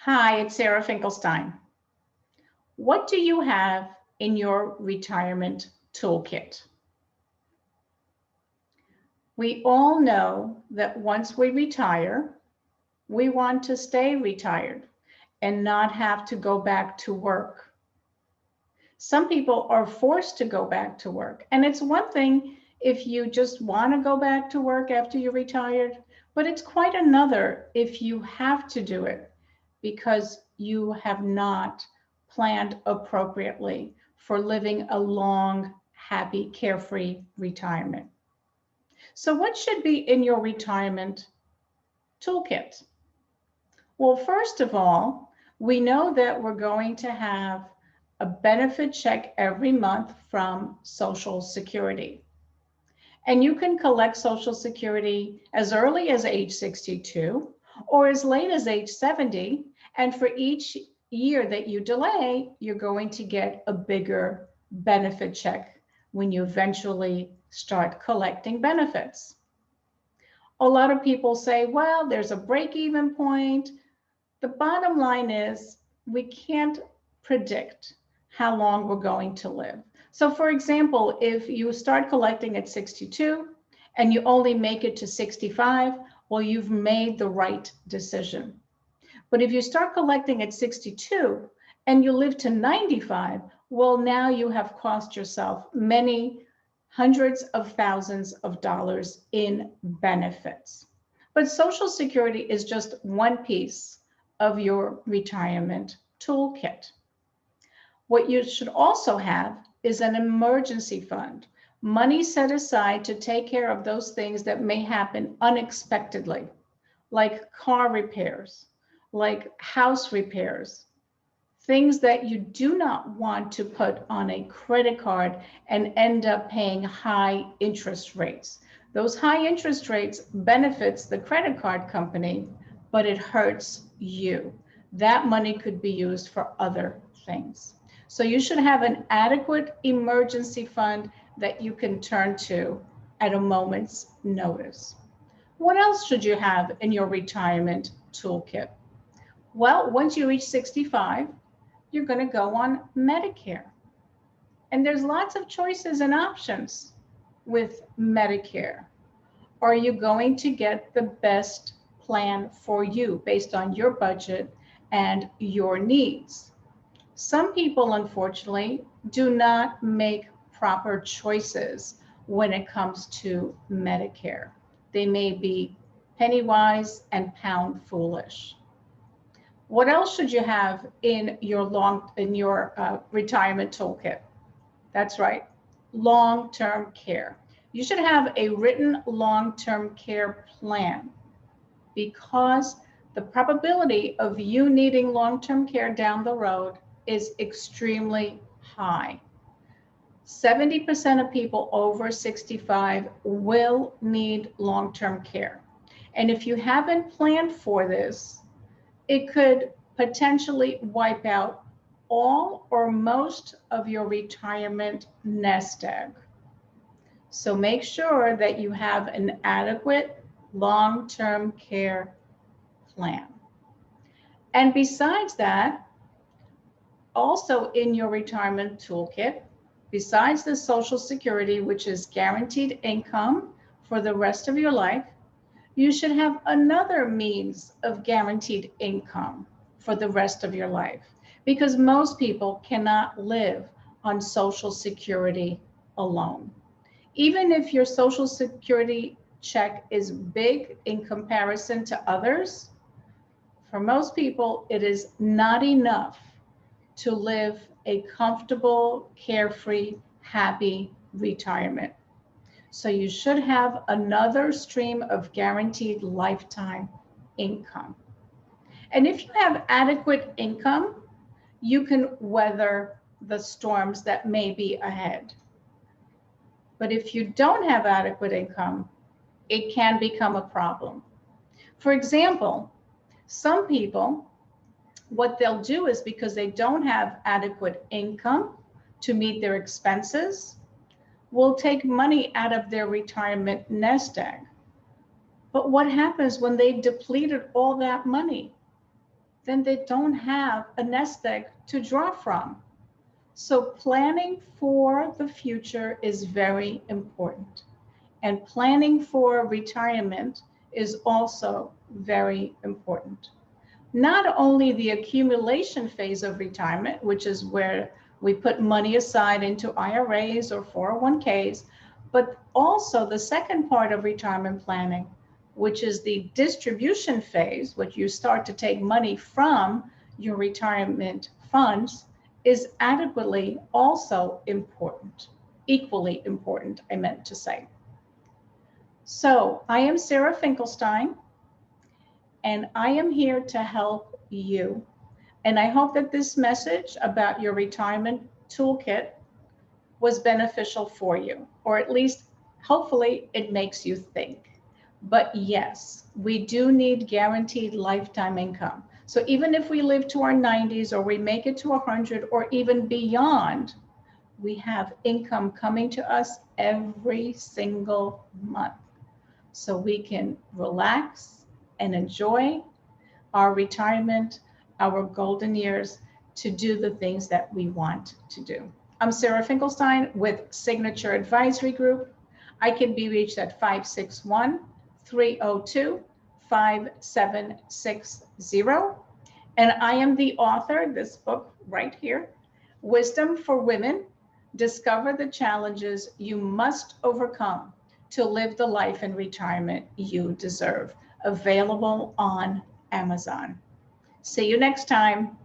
Hi, it's Sara Finkelstein. What do you have in your retirement toolkit? We all know that once we retire, we want to stay retired and not have to go back to work. Some people are forced to go back to work. And it's one thing if you just want to go back to work after you're retired, but it's quite another if you have to do it because you have not planned appropriately for living a long, happy, carefree retirement. So what should be in your retirement toolkit? Well, first of all, we know that we're going to have a benefit check every month from Social Security. And you can collect Social Security as early as age 62 or as late as age 70. And for each year that you delay, you're going to get a bigger benefit check when you eventually start collecting benefits. A lot of people say, well, there's a break-even point. The bottom line is we can't predict how long we're going to live. So for example, if you start collecting at 62 and you only make it to 65, well, you've made the right decision. But if you start collecting at 62 and you live to 95, well, now you have cost yourself many hundreds of thousands of dollars in benefits. But Social Security is just one piece of your retirement toolkit. What you should also have is an emergency fund, money set aside to take care of those things that may happen unexpectedly, like car repairs, like house repairs, things that you do not want to put on a credit card and end up paying high interest rates. Those high interest rates benefits the credit card company, but it hurts you. That money could be used for other things. So you should have an adequate emergency fund that you can turn to at a moment's notice. What else should you have in your retirement toolkit? Well, once you reach 65, you're going to go on Medicare. And there's lots of choices and options with Medicare. Are you going to get the best plan for you based on your budget and your needs? Some people, unfortunately, do not make proper choices when it comes to Medicare. They may be penny wise and pound foolish. What else should you have in your retirement toolkit? That's right, long-term care. You should have a written long-term care plan because the probability of you needing long-term care down the road is extremely high. 70% of people over 65 will need long-term care. And if you haven't planned for this, it could potentially wipe out all or most of your retirement nest egg. So make sure that you have an adequate long-term care plan. And besides that, also in your retirement toolkit, besides the Social Security, which is guaranteed income for the rest of your life, you should have another means of guaranteed income for the rest of your life, because most people cannot live on Social Security alone. Even if your Social Security check is big in comparison to others, for most people, it is not enough to live a comfortable, carefree, happy retirement. So you should have another stream of guaranteed lifetime income. And if you have adequate income, you can weather the storms that may be ahead. But if you don't have adequate income, it can become a problem. For example, some people, what they'll do is because they don't have adequate income to meet their expenses, will take money out of their retirement nest egg. But what happens when they've depleted all that money? then they don't have a nest egg to draw from. So planning for the future is very important. And planning for retirement is also very important. Not only the accumulation phase of retirement, which is where we put money aside into IRAs or 401ks, but also the second part of retirement planning, which is the distribution phase, which you start to take money from your retirement funds, is adequately also important, equally important, I meant to say. So I am Sara Finkelstein, and I am here to help you. And I hope that this message about your retirement toolkit was beneficial for you, or at least hopefully it makes you think. But yes, we do need guaranteed lifetime income. So even if we live to our 90s or we make it to 100 or even beyond, we have income coming to us every single month. So we can relax and enjoy our retirement, our golden years, to do the things that we want to do. I'm Sara Finkelstein with Signature Advisory Group. I can be reached at 561-302-5760. And I am the author, this book right here, Wisdom for Women, Discover the Challenges You Must Overcome to Live the Life in Retirement You Deserve, available on Amazon. See you next time.